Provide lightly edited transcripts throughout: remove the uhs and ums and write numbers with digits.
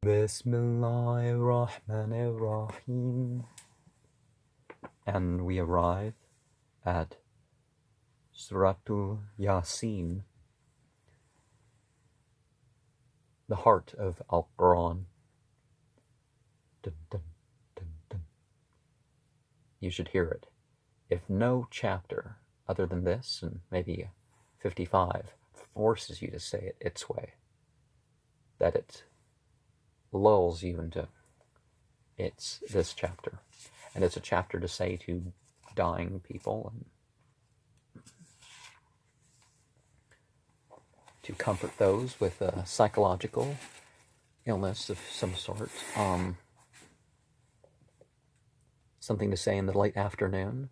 Bismillahirrahmanirrahim. And we arrive at Suratul Yasin, the heart of Al-Qur'an. Dun, dun, dun, dun. You should hear it. If no chapter other than this, and maybe 55, forces you to say it its way, that it lulls you into this chapter. And it's a chapter to say to dying people and to comfort those with a psychological illness of some sort. Something to say in the late afternoon.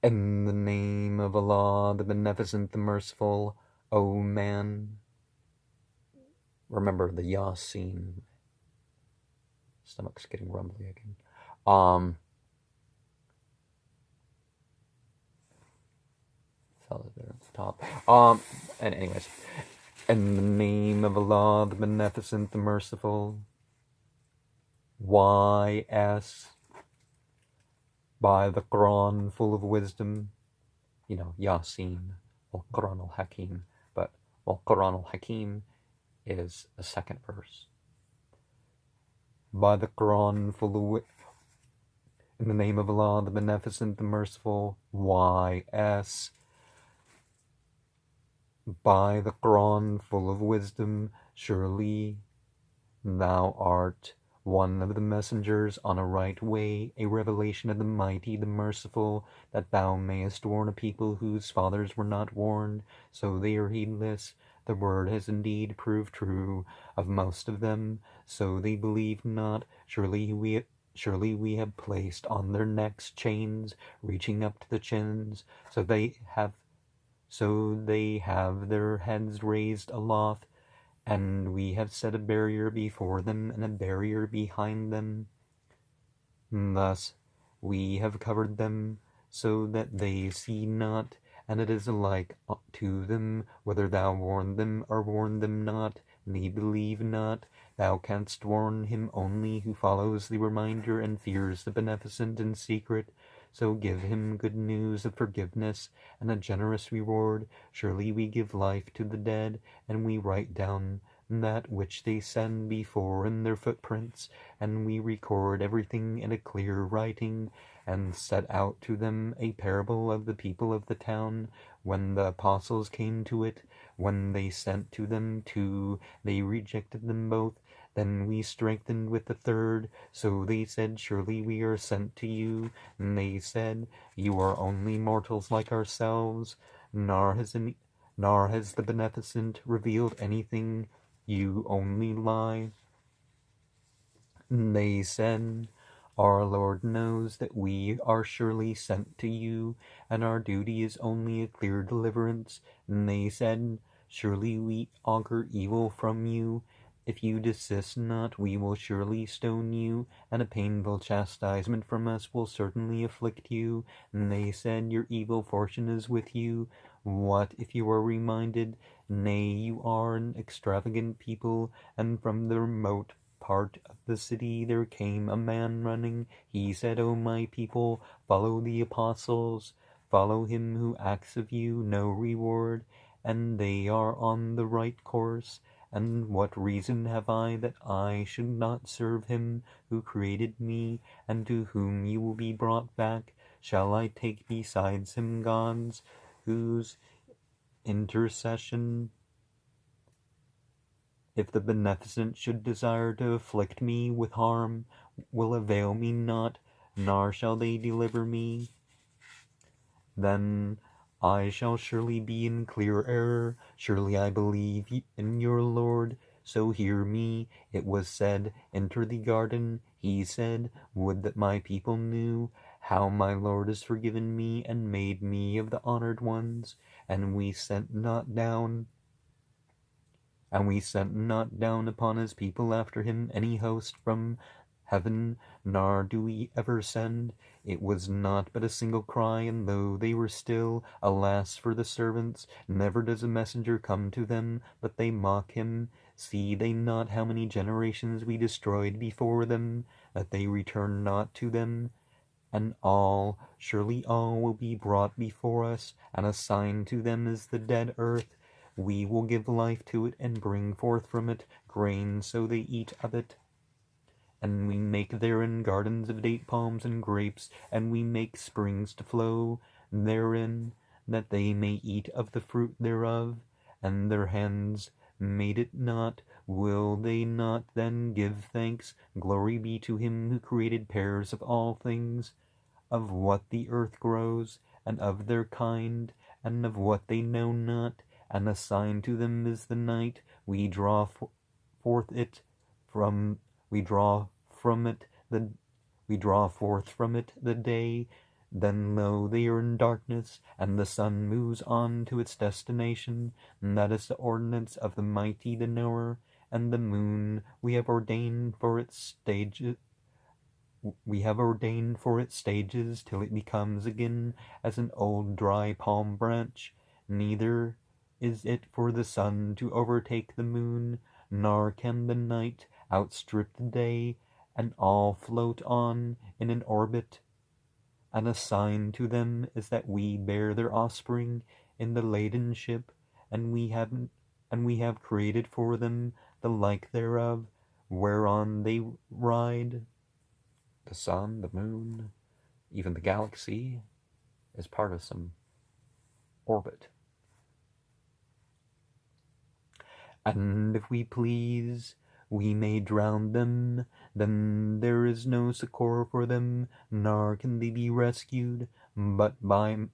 In the name of Allah, the Beneficent, the Merciful, O man. Remember the Yasin. Stomach's getting rumbly again. Fell there at the top. And anyways. In the name of Allah, the Beneficent, the Merciful. Y.S. By the Qur'an full of wisdom. You know, Yasin, Al-Qur'an al-Hakim. But Al-Qur'an al-Hakim is a second verse. By the Qur'an full of in the name of Allah, the Beneficent, the Merciful. Y.S. By the Qur'an full of wisdom, surely thou art one of the messengers on a right way, a revelation of the Mighty, the Merciful, that thou mayest warn a people whose fathers were not warned, so they are heedless. The word has indeed proved true of most of them, so they believe not. Surely we have placed on their necks chains reaching up to the chins, so they have their heads raised aloft, and we have set a barrier before them and a barrier behind them. Thus we have covered them so that they see not, and it is alike to them whether thou warn them or warn them not. They believe not. Thou canst warn him only who follows the reminder and fears the Beneficent in secret. So give him good news of forgiveness and a generous reward. Surely we give life to the dead, and we write down that which they send before in their footprints, and we record everything in a clear writing, and set out to them a parable of the people of the town. When the apostles came to it, when they sent to them two, they rejected them both. Then we strengthened with the third, so they said, surely we are sent to you. And they said, you are only mortals like ourselves, nor has the Beneficent revealed anything. You only lie. And they said, our Lord knows that we are surely sent to you, and our duty is only a clear deliverance. And they said, surely we augur evil from you. If you desist not, we will surely stone you, and a painful chastisement from us will certainly afflict you. And they said, your evil fortune is with you. What if you are reminded? Nay, you are an extravagant people. And from the remote part of the city there came a man running. He said, O my people, follow the apostles. Follow him who asks of you no reward, and they are on the right course. And what reason have I that I should not serve him who created me, and to whom you will be brought back? Shall I take besides him gods, whose intercession, if the Beneficent should desire to afflict me with harm, will avail me not, nor shall they deliver me? Then I shall surely be in clear error. Surely I believe in your Lord, so hear me. It was said, enter the garden. He said, would that my people knew how my Lord has forgiven me and made me of the honored ones. And we sent not down upon his people after him any host from heaven, nor do we ever send. It was not but a single cry, and though they were still, alas for the servants, never does a messenger come to them, but they mock him. See they not how many generations we destroyed before them, that they return not to them? And all, surely all will be brought before us, and a sign to them is the dead earth. We will give life to it, and bring forth from it grain, so they eat of it. And we make therein gardens of date palms and grapes, and we make springs to flow therein, that they may eat of the fruit thereof. And their hands made it not. Will they not then give thanks? Glory be to him who created pairs of all things, of what the earth grows, and of their kind, and of what they know not. And a sign to them is the night. We draw forth from it the day. Then lo, they are in darkness, and the sun moves on to its destination. And that is the ordinance of the mighty, the knower. And the moon we have ordained for its stages. Till it becomes again as an old dry palm branch. Neither is it for the sun to overtake the moon, nor can the night outstrip the day, and all float on in an orbit. And a sign to them is that we bear their offspring in the laden ship, and we have created for them the like thereof, whereon they ride. The sun, the moon, even the galaxy is part of some orbit. And if we please, we may drown them. Then there is no succor for them, nor can they be rescued, but by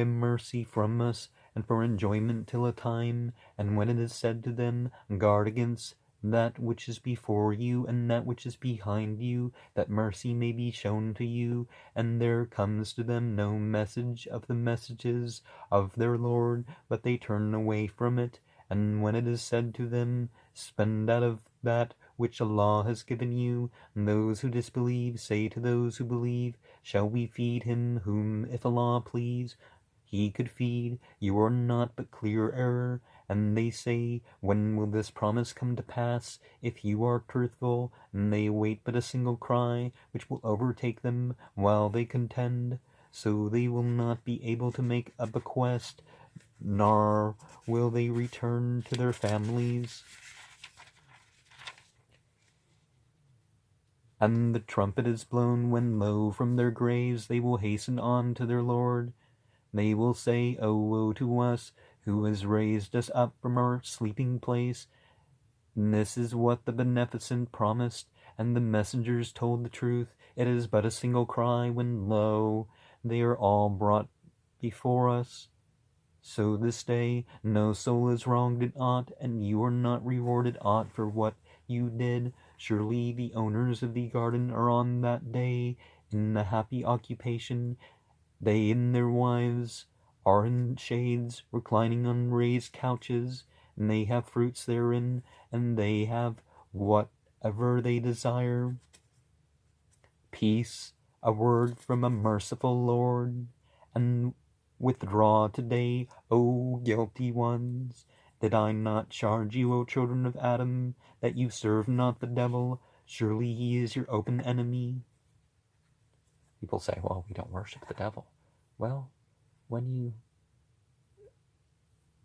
mercy from us, and for enjoyment till a time. And when it is said to them, guard against that which is before you and that which is behind you, that mercy may be shown to you, and there comes to them no message of the messages of their Lord, but they turn away from it. And when it is said to them, spend out of that which Allah has given you, and those who disbelieve say to those who believe, shall we feed him whom, if Allah please, he could feed? You are not but clear error. And they say, when will this promise come to pass? If you are truthful, and they await but a single cry, which will overtake them while they contend. So they will not be able to make a bequest, nor will they return to their families. And the trumpet is blown, when lo, from their graves they will hasten on to their Lord. They will say, O woe to us, who has raised us up from our sleeping place. And this is what the Beneficent promised, and the messengers told the truth. It is but a single cry, when lo, they are all brought before us. So this day no soul is wronged in aught, and you are not rewarded aught for what you did. Surely the owners of the garden are on that day in a happy occupation. They and their wives are in shades, reclining on raised couches, and they have fruits therein, and they have whatever they desire. Peace, a word from a merciful Lord, and withdraw today, O guilty ones. Did I not charge you, O children of Adam, that you serve not the devil? Surely he is your open enemy. People say, well, we don't worship the devil. Well,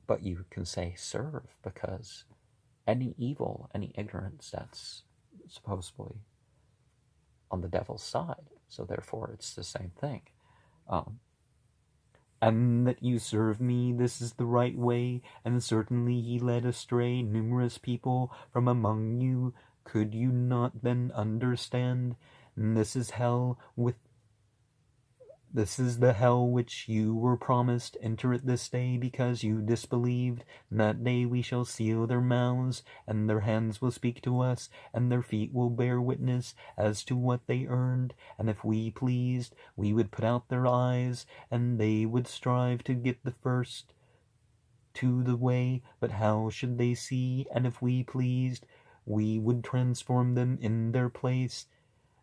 but you can say serve, because any evil, any ignorance, that's supposedly on the devil's side. So therefore it's the same thing. And that you serve me, this is the right way, and certainly he led astray numerous people from among you. Could you not then understand? And this is the hell which you were promised. Enter it this day, because you disbelieved. And that day we shall seal their mouths, and their hands will speak to us, and their feet will bear witness as to what they earned. And if we pleased, we would put out their eyes, and they would strive to get the first to the way. But how should they see? And if we pleased, we would transform them in their place.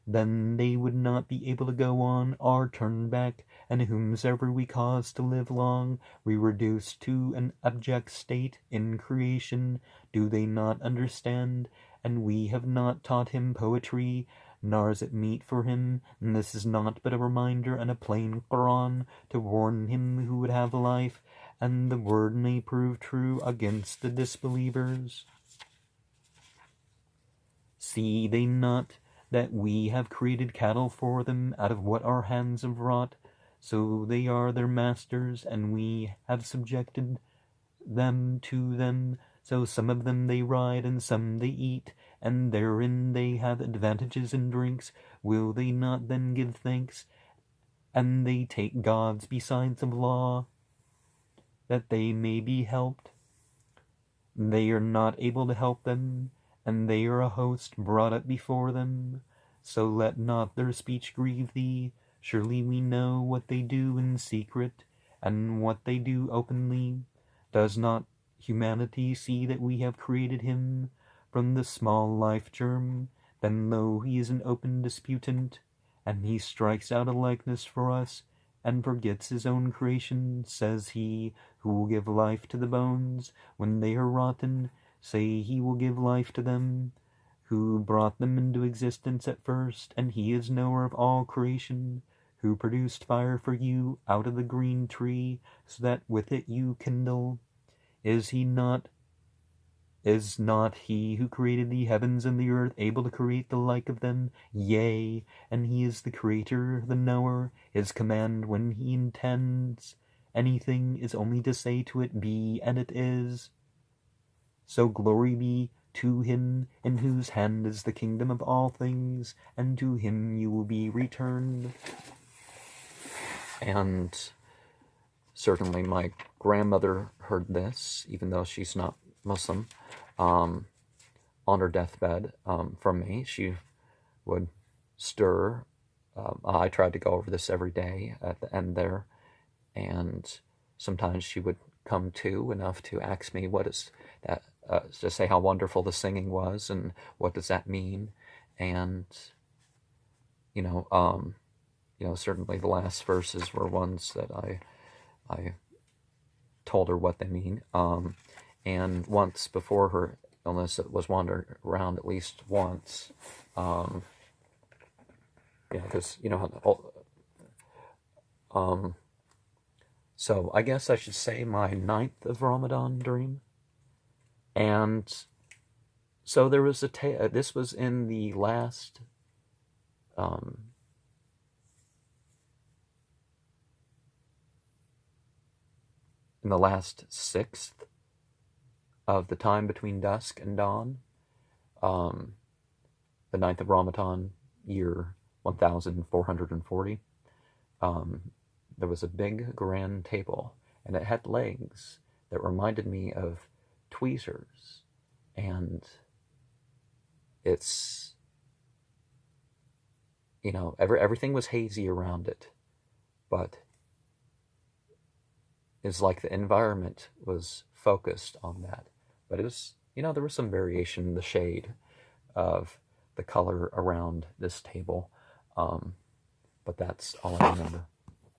then they would not be able to go on or turn back, and whomsoever we cause to live long, we reduce to an abject state in creation. Do they not understand? And we have not taught him poetry, nor is it meet for him, and this is not but a reminder and a plain Qur'an, to warn him who would have life, and the word may prove true against the disbelievers. See they not that we have created cattle for them out of what our hands have wrought? So they are their masters, and we have subjected them to them. So some of them they ride, and some they eat, and therein they have advantages in drinks. Will they not then give thanks? And they take gods besides of law, that they may be helped. They are not able to help them, and they are a host brought up before them. So let not their speech grieve thee. Surely we know what they do in secret, and what they do openly. Does not humanity see that we have created him from the small life germ? Then lo, he is an open disputant, and he strikes out a likeness for us, and forgets his own creation. Says he, who will give life to the bones when they are rotten? Say he will give life to them, who brought them into existence at first, and he is knower of all creation, who produced fire for you out of the green tree, so that with it you kindle. Is not he who created the heavens and the earth able to create the like of them? Yea, and he is the creator, the knower. His command when he intends anything is only to say to it, be, and it is. So glory be to him in whose hand is the kingdom of all things, and to him you will be returned. And certainly my grandmother heard this, even though she's not Muslim, on her deathbed from me. She would stir. I tried to go over this every day at the end there, and sometimes she would come to enough to ask me what is that, to say how wonderful the singing was and what does that mean. And certainly the last verses were ones that I told her what they mean. And once before her illness, it was wandered around at least once. Because so I guess I should say my 9th of Ramadan dream. And so there was this was in the last sixth of the time between dusk and dawn, the 9th of Ramadan, year 1440. There was a big grand table, and it had legs that reminded me of tweezers, and it's, everything was hazy around it, but it's like the environment was focused on that. But it was, there was some variation in the shade of the color around this table, but that's all I remember.